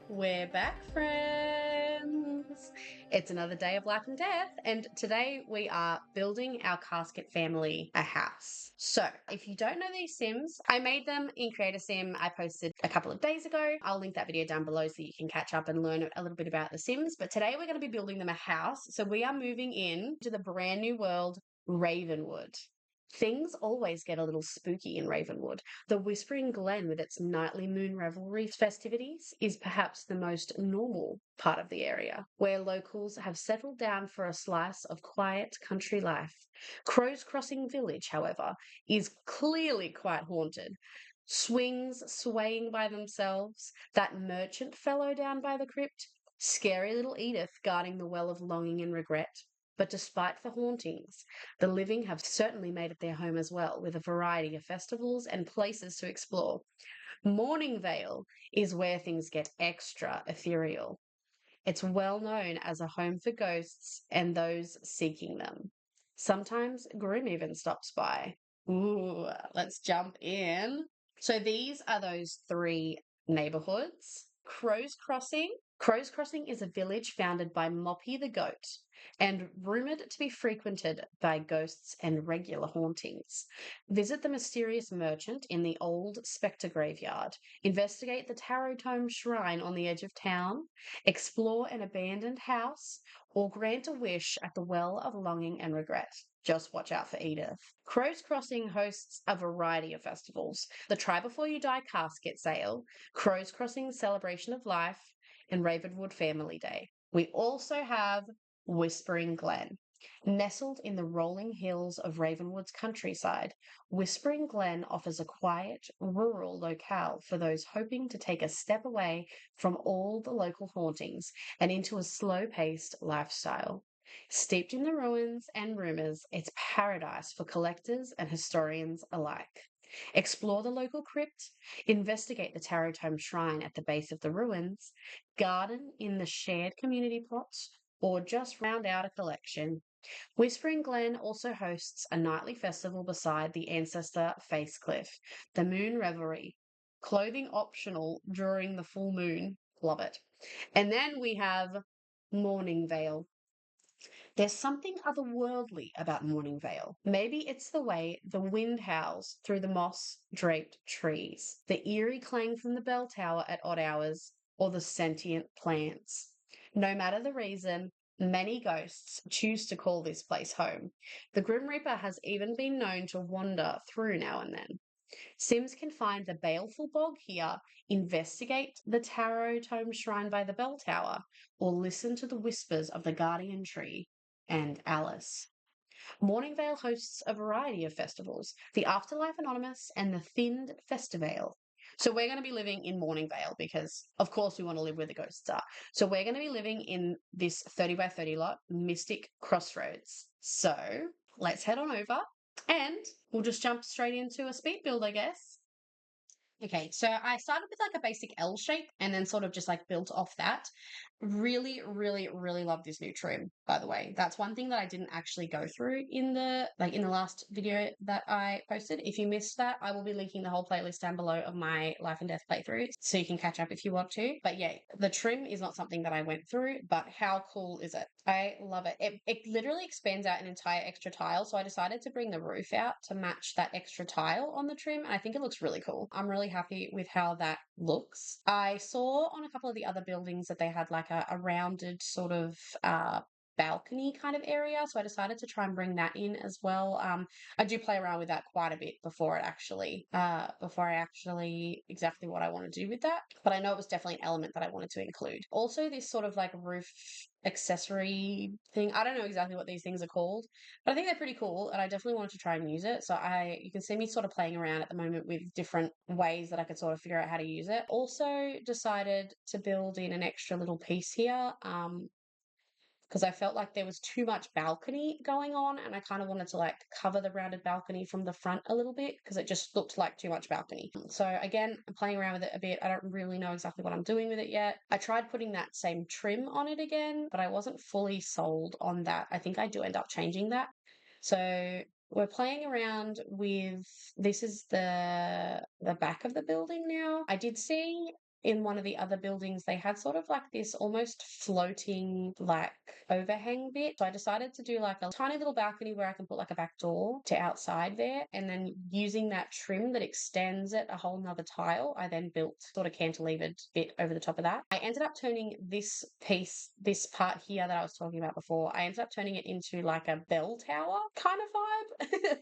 We're back, friends. It's another day of life and death, and today we are building our Casquette family a house. So, if you don't know these Sims, I made them in Creator Sim. I posted a couple of days ago. I'll link that video down below so you can catch up and learn a little bit about the Sims. But today we're going to be building them a house. So, we are moving in to the brand new world, Ravenwood. Things always get a little spooky in Ravenwood. The Whispering Glen, with its nightly moon revelry festivities, is perhaps the most normal part of the area, where locals have settled down for a slice of quiet country life. Crow's Crossing Village, however, is clearly quite haunted. Swings swaying by themselves, that merchant fellow down by the crypt, scary little Edith guarding the well of longing and regret. But despite the hauntings, the living have certainly made it their home as well, with a variety of festivals and places to explore. Morningvale is where things get extra ethereal. It's well known as a home for ghosts and those seeking them. Sometimes Grim even stops by. Ooh, let's jump in. So these are those three neighborhoods. Crow's Crossing is a village founded by Moppy the goat and rumored to be frequented by ghosts and regular hauntings. Visit the mysterious merchant in the old Spectre graveyard, investigate the Tarot Tome shrine on the edge of town, explore an abandoned house, or grant a wish at the Well of Longing and Regret. Just watch out for Edith. Crow's Crossing hosts a variety of festivals: the Try Before You Die Casket Sale, Crow's Crossing Celebration of Life, and Ravenwood Family Day. We also have Whispering Glen. Nestled in the rolling hills of Ravenwood's countryside, Whispering Glen offers a quiet, rural locale for those hoping to take a step away from all the local hauntings and into a slow-paced lifestyle. Steeped in the ruins and rumors, it's paradise for collectors and historians alike. Explore the local crypt, investigate the Tarot Tome shrine at the base of the ruins, garden in the shared community plots, or just round out a collection. Whispering Glen also hosts a nightly festival beside the ancestor face cliff, the Moon Revelry. Clothing optional during the full moon. Love it. And then we have Morning Veil. There's something otherworldly about Morning Vale. Maybe it's the way the wind howls through the moss draped trees, the eerie clang from the bell tower at odd hours, or the sentient plants. No matter the reason, many ghosts choose to call this place home. The Grim Reaper has even been known to wander through now and then. Sims can find the baleful bog here, investigate the Tarot Tome shrine by the bell tower, or listen to the whispers of the guardian tree and Alice. Morningvale hosts a variety of festivals: the Afterlife Anonymous and the Thinned Festivale. So we're going to be living in Morningvale because, of course, we want to live where the ghosts are. So we're going to be living in this 30 by 30 lot, Mystic Crossroads. So let's head on over and we'll just jump straight into a speed build, I guess. Okay, so I started with like a basic L shape and then sort of just like built off that. Really, really, really love this new trim, by the way. That's one thing that I didn't actually go through in the last video that I posted. If you missed that, I will be linking the whole playlist down below of my life and death playthrough so you can catch up if you want to. But yeah, the trim is not something that I went through, but how cool is it? I love it. It literally expands out an entire extra tile, so I decided to bring the roof out to match that extra tile on the trim, and I think it looks really cool. I'm really happy with how that looks. I saw on a couple of the other buildings that they had like a rounded sort of balcony kind of area, so I decided to try and bring that in as well. I do play around with that quite a bit before I actually exactly what I want to do with that, but I know it was definitely an element that I wanted to include. Also, this sort of like roof accessory thing, I don't know exactly what these things are called, but I think they're pretty cool, and I definitely wanted to try and use it. So you can see me sort of playing around at the moment with different ways that I could sort of figure out how to use it. Also decided to build in an extra little piece here, because I felt like there was too much balcony going on, and I kind of wanted to like cover the rounded balcony from the front a little bit because it just looked like too much balcony. So again, I'm playing around with it a bit. I don't really know exactly what I'm doing with it yet. I tried putting that same trim on it again, but I wasn't fully sold on that. I think I do end up changing that. So we're playing around with, this is the back of the building now. I did see in one of the other buildings, they had sort of like this almost floating like overhang bit. So I decided to do like a tiny little balcony where I can put like a back door to outside there. And then using that trim that extends it a whole nother tile, I then built sort of cantilevered bit over the top of that. I ended up turning this piece, this part here that I was talking about before, I ended up turning it into like a bell tower kind of vibe.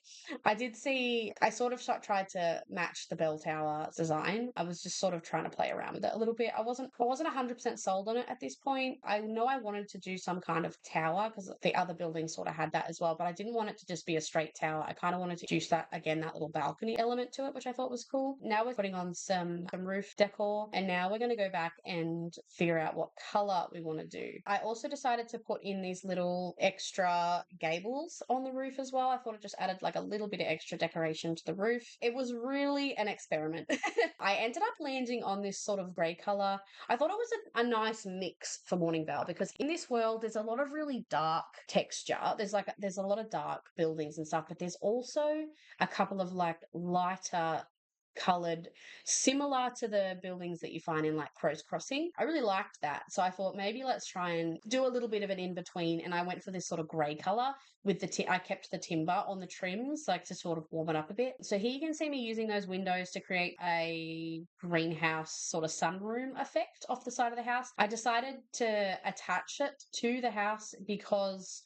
I sort of tried to match the bell tower design. I was just sort of trying to play around with it a little bit. I wasn't 100% sold on it at this point. I know I wanted to do some kind of tower because the other building sort of had that as well, but I didn't want it to just be a straight tower. I kind of wanted to juice that again, that little balcony element to it, which I thought was cool. Now we're putting on some roof decor, and now we're going to go back and figure out what color we want to do. I also decided to put in these little extra gables on the roof as well. I thought it just added like a little bit of extra decoration to the roof. It was really an experiment. I ended up landing on this sort of grey color. I thought it was a nice mix for Morning Vale because in this world there's a lot of really dark texture. There's a lot of dark buildings and stuff, but there's also a couple of like lighter coloured, similar to the buildings that you find in like Crow's Crossing. I really liked that. So I thought maybe let's try and do a little bit of an in between. And I went for this sort of grey colour with I kept the timber on the trims, like to sort of warm it up a bit. So here you can see me using those windows to create a greenhouse sort of sunroom effect off the side of the house. I decided to attach it to the house because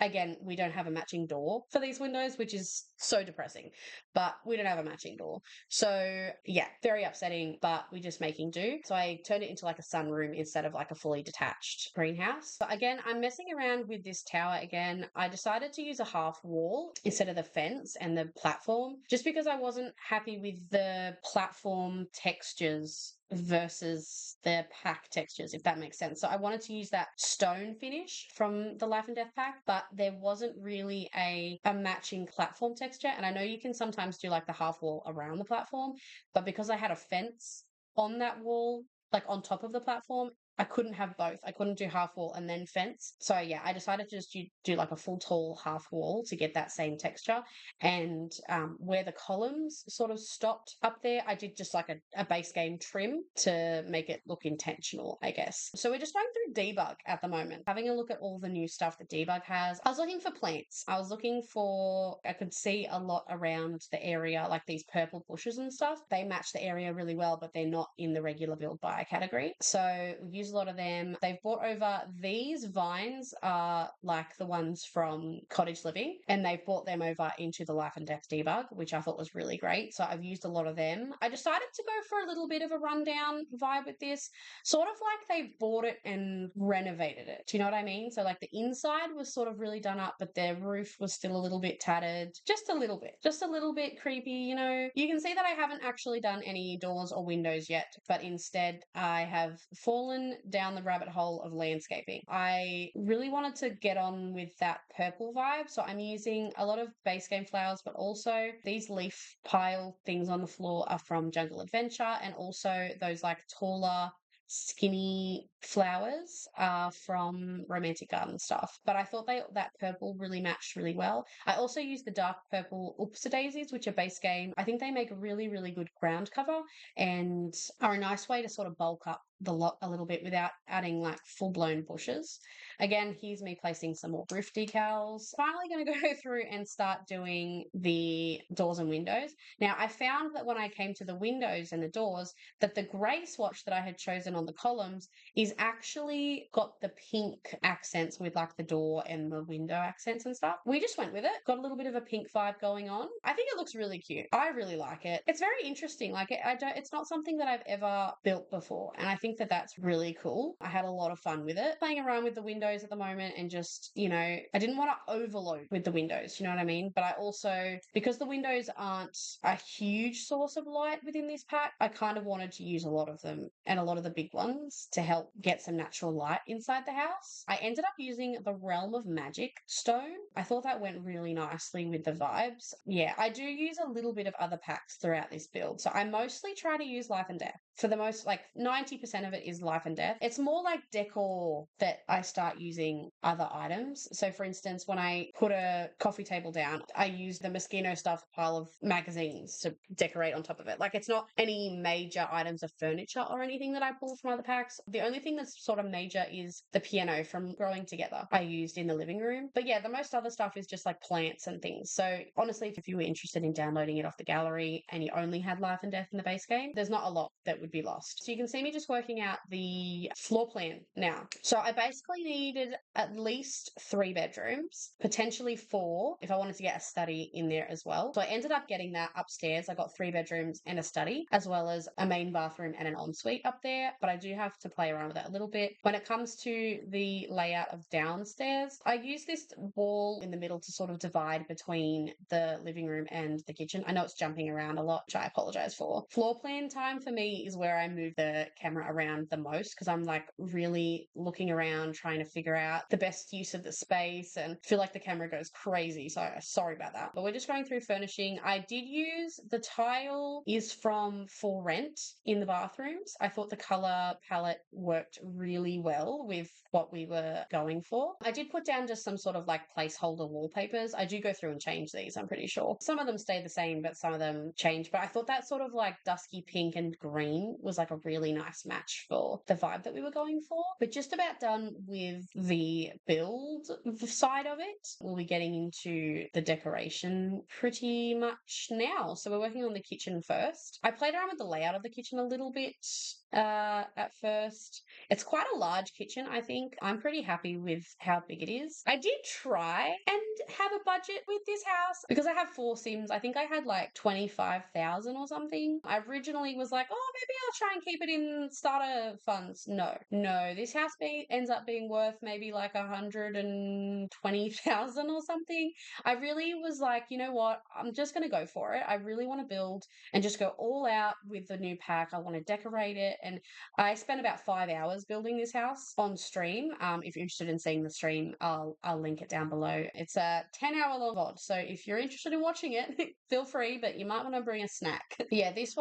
again, we don't have a matching door for these windows, which is so depressing, but we don't have a matching door. So yeah, very upsetting, but we're just making do. So I turned it into like a sunroom instead of like a fully detached greenhouse. But again, I'm messing around with this tower again. I decided to use a half wall instead of the fence and the platform, just because I wasn't happy with the platform textures versus the pack textures, if that makes sense. So I wanted to use that stone finish from the Life and Death pack, but there wasn't really a matching platform texture. And I know you can sometimes do like the half wall around the platform, but because I had a fence on that wall, like on top of the platform, I couldn't have both. I couldn't do half wall and then fence. So yeah, I decided to just do like a full tall half wall to get that same texture. And where the columns sort of stopped up there, I did just like a base game trim to make it look intentional, I guess. So we're just going through debug at the moment, having a look at all the new stuff that debug has. I was looking for plants. I could see a lot around the area, like these purple bushes and stuff. They match the area really well, but they're not in the regular build buy category. So we've used a lot of them. They've brought over these vines are like the ones from Cottage Living, and they've brought them over into the Life and Death debug, which I thought was really great. So I've used a lot of them. I decided to go for a little bit of a rundown vibe with this, sort of like they bought it and renovated it. Do you know what I mean? So like the inside was sort of really done up, but their roof was still a little bit tattered, just a little bit creepy. You know, you can see that I haven't actually done any doors or windows yet, but instead I have fallen down the rabbit hole of landscaping. I really wanted to get on with that purple vibe, so I'm using a lot of base game flowers, but also these leaf pile things on the floor are from Jungle Adventure, and also those like taller skinny flowers are from Romantic Garden stuff. But I thought that purple really matched really well. I also used the dark purple Oopsie Daisies, which are base game. I think they make a really, really good ground cover and are a nice way to sort of bulk up the lot a little bit without adding like full-blown bushes. Again, here's me placing some more roof decals. Finally going to go through and start doing the doors and windows. Now, I found that when I came to the windows and the doors, that the grey swatch that I had chosen on the columns is actually got the pink accents with like the door and the window accents and stuff. We just went with it. Got a little bit of a pink vibe going on. I think it looks really cute. I really like it. It's very interesting. Like it's not something that I've ever built before, and I think that that's really cool. I had a lot of fun with it, playing around with the windows at the moment, and just, you know, I didn't want to overload with the windows, you know what I mean? But I also, because the windows aren't a huge source of light within this pack, I kind of wanted to use a lot of them and a lot of the big ones to help get some natural light inside the house. I ended up using the Realm of Magic stone. I thought that went really nicely with the vibes. Yeah, I do use a little bit of other packs throughout this build. So I mostly try to use Life and Death for the most, like 90% 90% of it is life and death. It's more like decor that I start using other items. So for instance, when I put a coffee table down, I use the Moschino stuffed pile of magazines to decorate on top of it. Like it's not any major items of furniture or anything that I pulled from other packs. The only thing that's sort of major is the piano from Growing Together I used in the living room. But yeah, the most other stuff is just like plants and things. So honestly, if you were interested in downloading it off the gallery and you only had life and death in the base game, there's not a lot that would be lost. So you can see me just working out the floor plan now. So I basically needed at least 3 bedrooms, potentially 4 if I wanted to get a study in there as well. So I ended up getting that upstairs. I got 3 bedrooms and a study, as well as a main bathroom and an ensuite up there. But I do have to play around with that a little bit. When it comes to the layout of downstairs, I use this wall in the middle to sort of divide between the living room and the kitchen. I know it's jumping around a lot, which I apologize for. Floor plan time for me is where I move the camera around the most because I'm like really looking around trying to figure out the best use of the space and feel like the camera goes crazy. So sorry about that. But we're just going through furnishing. I did use the tile is from For Rent in the bathrooms. I thought the color palette worked really well with what we were going for. I did put down just some sort of like placeholder wallpapers. I do go through and change these, I'm pretty sure. Some of them stay the same, but some of them change. But I thought that sort of like dusky pink and green was like a really nice match for the vibe that we were going for. We're just about done with the build side of it. We'll be getting into the decoration pretty much now. So we're working on the kitchen first. I played around with the layout of the kitchen a little bit at first. It's quite a large kitchen, I think. I'm pretty happy with how big it is. I did try and have a budget with this house because I have 4 Sims. I think I had like 25,000 or something. I originally was like, oh, maybe I'll try and keep it in starter funds. No, this house ends up being worth maybe like 120,000 or something. I really was like, you know what? I'm just going to go for it. I really want to build and just go all out with the new pack. I want to decorate it. And I spent about 5 hours building this house on stream. If you're interested in seeing the stream, I'll link it down below. It's a 10-hour long VOD. So if you're interested in watching it, feel free, but you might want to bring a snack. Yeah, this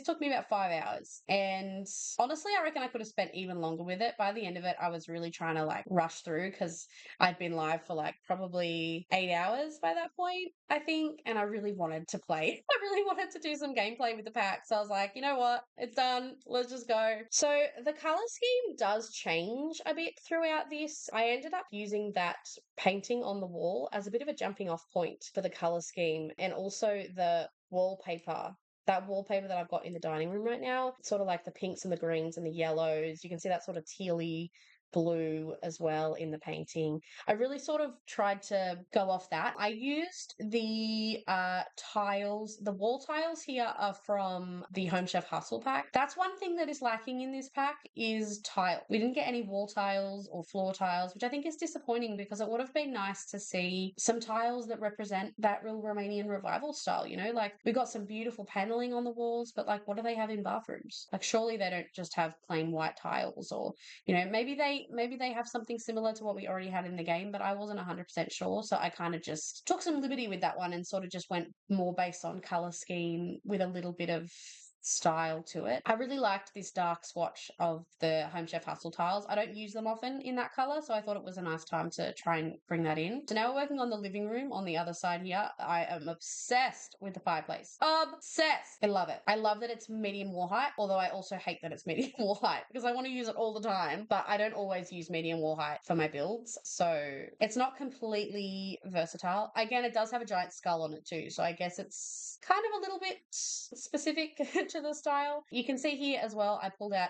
took me about 5 hours. And honestly, I reckon I could have spent even longer with it. By the end of it, I was really trying to like rush through because I'd been live for like probably 8 hours by that point, I think. And I really wanted to play. I really wanted to do some gameplay with the pack. So I was like, you know what? It's done. Let's just go. So the color scheme does change a bit throughout this. I ended up using that painting on the wall as a bit of a jumping off point for the color scheme, and also the wallpaper. That wallpaper that I've got in the dining room right now, sort of like the pinks and the greens and the yellows. You can see that sort of tealy blue as well in the painting. I really sort of tried to go off that. I used the tiles. The wall tiles here are from the Home Chef Hustle pack. That's one thing that is lacking in this pack is tile. We didn't get any wall tiles or floor tiles, which I think is disappointing because it would have been nice to see some tiles that represent that real Romanian revival style, you know? Like we got some beautiful paneling on the walls, but like what do they have in bathrooms? Like surely they don't just have plain white tiles, or you know, maybe they have something similar to what we already had in the game, but I wasn't 100% sure. So I kind of just took some liberty with that one and sort of just went more based on color scheme with a little bit of style to it. I really liked this dark swatch of the Home Chef Hustle tiles. I don't use them often in that color, so I thought it was a nice time to try and bring that in. So now we're working on the living room on the other side here. I am obsessed with the fireplace. Obsessed! I love it. I love that it's medium wall height, although I also hate that it's medium wall height because I want to use it all the time, but I don't always use medium wall height for my builds, so it's not completely versatile. Again, it does have a giant skull on it too, so I guess it's kind of a little bit specific to the style. You can see here as well, I pulled out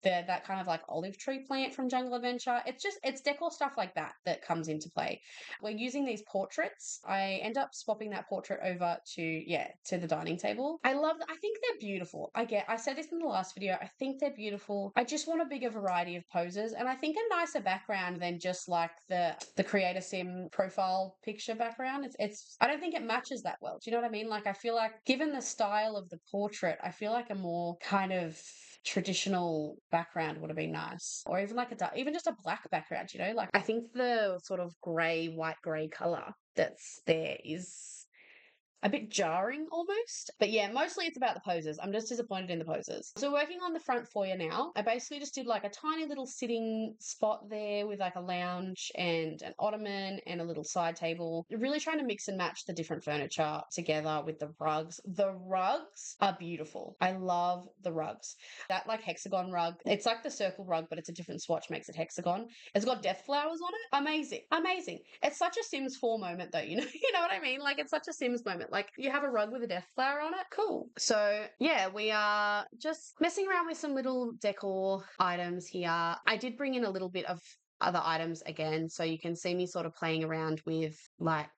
that kind of like olive tree plant from Jungle Adventure. It's decor stuff like that that comes into play. We're using these portraits. I end up swapping that portrait over to the dining table. I think they're beautiful. I said this in the last video. I think they're beautiful. I just want a bigger variety of poses, and I think a nicer background than just like the Creator Sim profile picture background. I don't think it matches that well. Do you know what I mean? Like I feel like given the style of the portrait, I feel like a more kind of traditional background would have been nice, or even like even just a black background, you know? Like I think the sort of white gray color that's there is a bit jarring almost. But yeah, mostly it's about the poses. I'm just disappointed in the poses. So working on the front foyer now, I basically just did like a tiny little sitting spot there with like a lounge and an ottoman and a little side table. Really trying to mix and match the different furniture together with the rugs. The rugs are beautiful. I love the rugs. That like hexagon rug, it's like the circle rug, but it's a different swatch makes it hexagon. It's got death flowers on it. Amazing. Amazing. It's such a Sims 4 moment though, you know, you know what I mean? Like it's such a Sims moment. Like you have a rug with a death flower on it. Cool. So yeah, we are just messing around with some little decor items here. I did bring in a little bit of other items again, so you can see me sort of playing around with like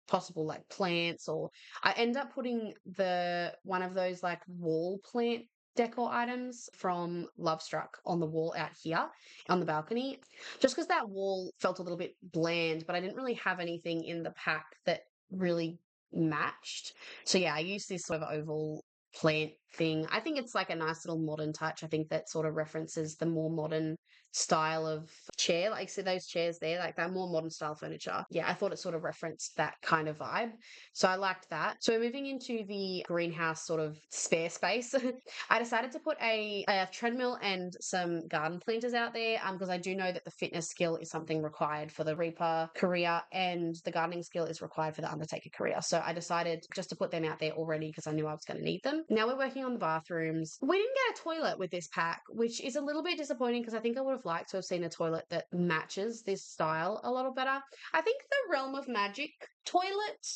possible like plants, or I end up putting the one of those like wall plant decor items from Lovestruck on the wall out here on the balcony, just because that wall felt a little bit bland, but I didn't really have anything in the pack that really matched. So yeah, I used this sort of oval plant thing. I think it's like a nice little modern touch. I think that sort of references the more modern style of chair. Like, see those chairs there, like that more modern style furniture. Yeah, I thought it sort of referenced that kind of vibe. So I liked that. So we're moving into the greenhouse sort of spare space. I decided to put a treadmill and some garden planters out there because I do know that the fitness skill is something required for the Reaper career and the gardening skill is required for the Undertaker career. So I decided just to put them out there already because I knew I was going to need them. Now we're working on the bathrooms. We didn't get a toilet with this pack, which is a little bit disappointing because I think I would have liked to have seen a toilet that matches this style a little better. I think the Realm of Magic toilet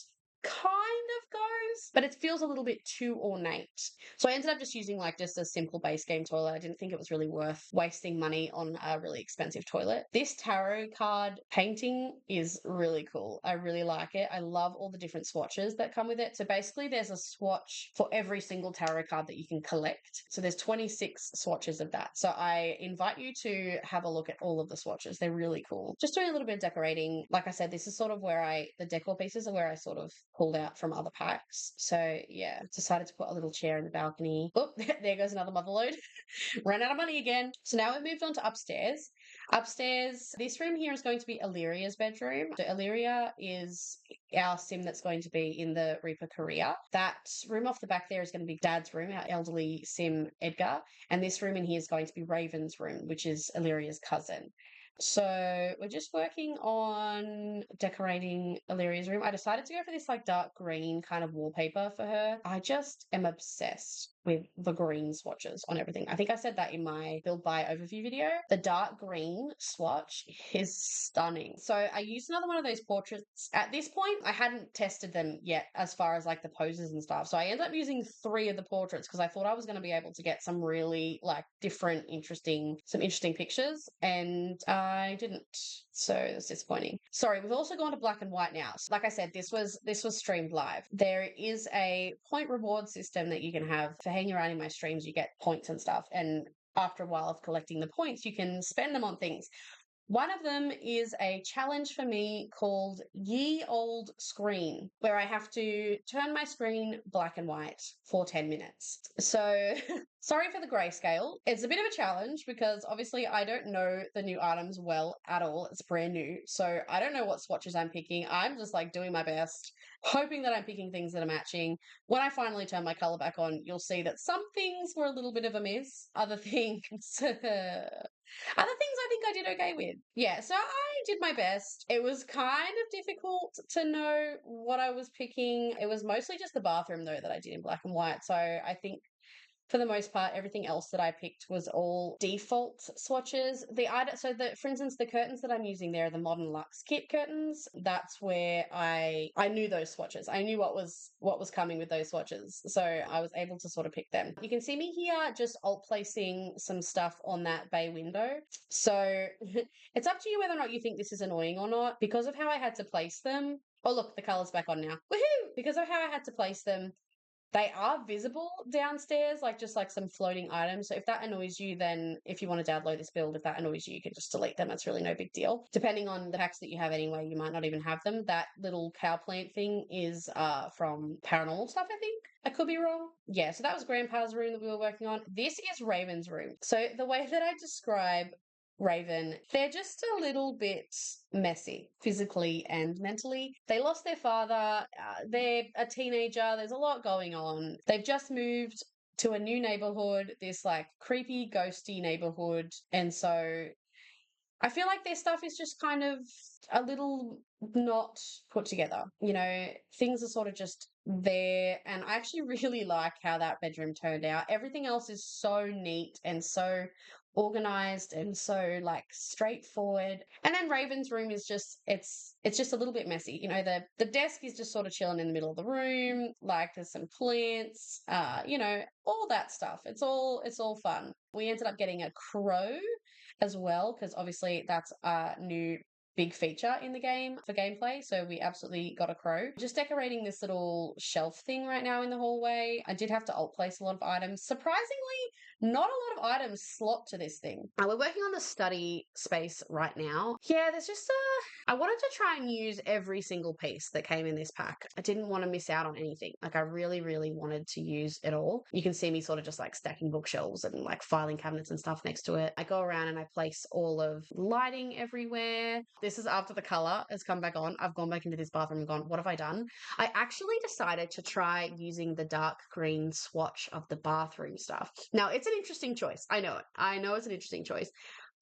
kind of goes, but it feels a little bit too ornate. So I ended up just using like just a simple base game toilet. I didn't think it was really worth wasting money on a really expensive toilet. This tarot card painting is really cool. I really like it. I love all the different swatches that come with it. So basically there's a swatch for every single tarot card that you can collect. So there's 26 swatches of that. So I invite you to have a look at all of the swatches. They're really cool. Just doing a little bit of decorating. Like I said, this is sort of where the decor pieces are where I sort of pulled out from other packs. So yeah, decided to put a little chair in the balcony. Oh, there goes another mother load. Ran out of money again. So now we've moved on to upstairs. Upstairs, this room here is going to be Illyria's bedroom. So Illyria is our sim that's going to be in the Reaper career. That room off the back there is going to be Dad's room, our elderly sim Edgar. And this room in here is going to be Raven's room, which is Illyria's cousin. So we're just working on decorating Illyria's room. I decided to go for this like dark green kind of wallpaper for her. I just am obsessed with the green swatches on everything. I think I said that in my build buy overview video. The dark green swatch is stunning. So I used another one of those portraits. At this point, I hadn't tested them yet as far as like the poses and stuff. So I ended up using 3 of the portraits because I thought I was going to be able to get some really like different, interesting pictures, and I didn't. So it's disappointing. Sorry, we've also gone to black and white now. So like I said, this was streamed live. There is a point reward system that you can have for hanging around in my streams. You get points and stuff, and after a while of collecting the points, you can spend them on things. One of them is a challenge for me called Ye Old Screen, where I have to turn my screen black and white for 10 minutes. So, sorry for the grayscale. It's a bit of a challenge because obviously I don't know the new items well at all. It's brand new. So, I don't know what swatches I'm picking. I'm just like doing my best, hoping that I'm picking things that are matching. When I finally turn my color back on, you'll see that some things were a little bit of a miss. Other things I think I did okay with. Yeah, so I did my best. It was kind of difficult to know what I was picking. It was mostly just the bathroom, though, that I did in black and white. So I think for the most part, everything else that I picked was all default swatches. For instance, the curtains that I'm using there are the Modern Luxe kit curtains. That's where I knew those swatches. I knew what was coming with those swatches, so I was able to sort of pick them. You can see me here just alt placing some stuff on that bay window. So it's up to you whether or not you think this is annoying or not. Because of how I had to place them. Oh look, the color's back on now. Woohoo! Because of how I had to place them. They are visible downstairs, like just like some floating items. So if that annoys you, then if you want to download this build, if that annoys you, you can just delete them. It's really no big deal. Depending on the packs that you have anyway, you might not even have them. That little cow plant thing is from Paranormal Stuff, I think. I could be wrong. Yeah, so that was Grandpa's room that we were working on. This is Raven's room. So the way that I describe Raven, they're just a little bit messy, physically and mentally. They lost their father, they're a teenager, there's a lot going on. They've just moved to a new neighborhood, this like creepy, ghosty neighborhood. And so I feel like their stuff is just kind of a little not put together. You know, things are sort of just there. And I actually really like how that bedroom turned out. Everything else is so neat and so organized and so like straightforward. And then Raven's room is just it's just a little bit messy. You know, the desk is just sort of chilling in the middle of the room, like there's some plants, you know, all that stuff. It's all fun. We ended up getting a crow as well, because obviously that's a new big feature in the game for gameplay. So we absolutely got a crow. Just decorating this little shelf thing right now in the hallway. I did have to alt place a lot of items. Surprisingly, not a lot of items slot to this thing. We're working on the study space right now. Yeah, there's just I wanted to try and use every single piece that came in this pack. I didn't want to miss out on anything. Like I really, really wanted to use it all. You can see me sort of just like stacking bookshelves and like filing cabinets and stuff next to it. I go around and I place all of lighting everywhere. This is after the color has come back on. I've gone back into this bathroom and gone, what have I done? I actually decided to try using the dark green swatch of the bathroom stuff. Now, it's an interesting choice. I know it. I know it's an interesting choice.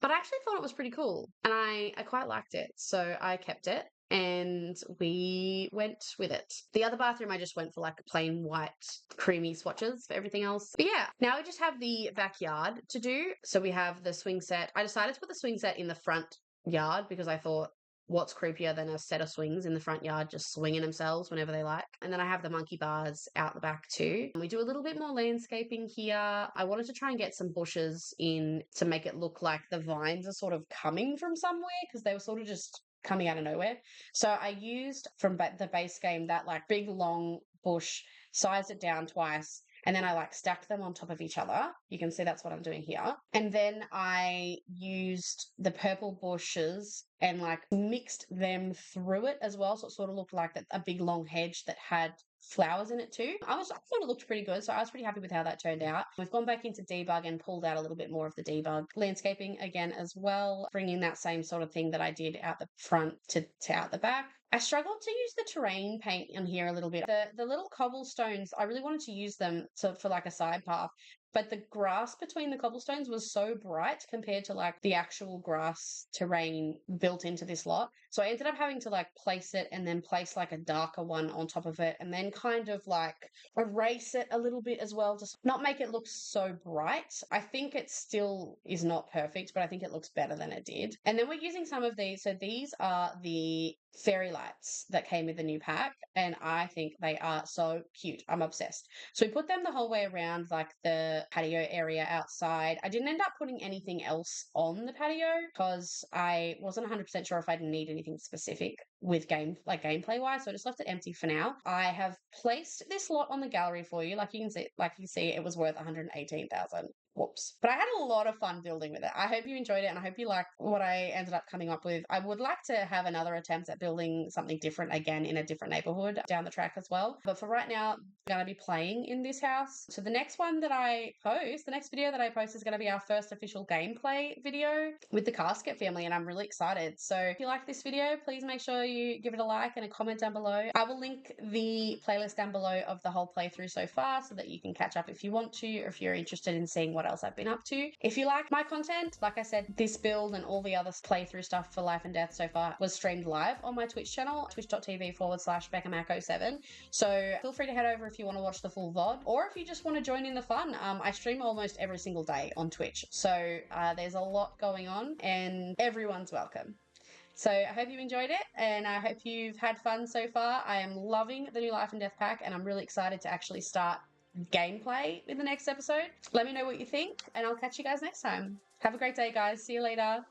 But I actually thought it was pretty cool. And I quite liked it. So I kept it and we went with it. The other bathroom, I just went for like plain white creamy swatches for everything else. But yeah, now we just have the backyard to do. So we have the swing set. I decided to put the swing set in the front yard because I thought, what's creepier than a set of swings in the front yard just swinging themselves whenever they like. And then I have the monkey bars out the back too. We do a little bit more landscaping here. I wanted to try and get some bushes in to make it look like the vines are sort of coming from somewhere, because they were sort of just coming out of nowhere. So I used from the base game that like big long bush, sized it down twice, and then I like stacked them on top of each other. You can see that's what I'm doing here. And then I used the purple bushes and like mixed them through it as well. So it sort of looked like a big long hedge that had flowers in it too. I thought it looked pretty good, so I was pretty happy with how that turned out. We've gone back into debug and pulled out a little bit more of the debug landscaping again as well, bringing that same sort of thing that I did out the front to out the back. I struggled to use the terrain paint in here a little bit. The little cobblestones, I really wanted to use them for like a side path, but the grass between the cobblestones was so bright compared to like the actual grass terrain built into this lot. So I ended up having to like place it and then place like a darker one on top of it and then kind of like erase it a little bit as well, just not make it look so bright. I think it still is not perfect, but I think it looks better than it did. And then we're using some of these. So these are the fairy lights that came with the new pack, and I think they are so cute. I'm obsessed. So we put them the whole way around like the patio area outside. I didn't end up putting anything else on the patio because I wasn't 100% sure if I'd need anything specific with gameplay wise, so I just left it empty for now. I have placed this lot on the gallery for you. Like you can see it was worth 118,000. Whoops. But I had a lot of fun building with it. I hope you enjoyed it and I hope you like what I ended up coming up with. I would like to have another attempt at building something different again in a different neighborhood down the track as well. But for right now, I'm going to be playing in this house. So the next video that I post is going to be our first official gameplay video with the Casquette family, and I'm really excited. So if you like this video, please make sure you give it a like and a comment down below. I will link the playlist down below of the whole playthrough so far so that you can catch up if you want to, or if you're interested in seeing what else I've been up to. If you like my content, like I said, this build and all the other playthrough stuff for Life and Death so far was streamed live on my Twitch channel, twitch.tv/BeccaMac07. So feel free to head over if you want to watch the full VOD, or if you just want to join in the fun. I stream almost every single day on Twitch. So there's a lot going on and everyone's welcome. So I hope you enjoyed it and I hope you've had fun so far. I am loving the new Life and Death pack and I'm really excited to actually start gameplay in the next episode. Let me know what you think and I'll catch you guys next time. Have a great day, guys. See you later.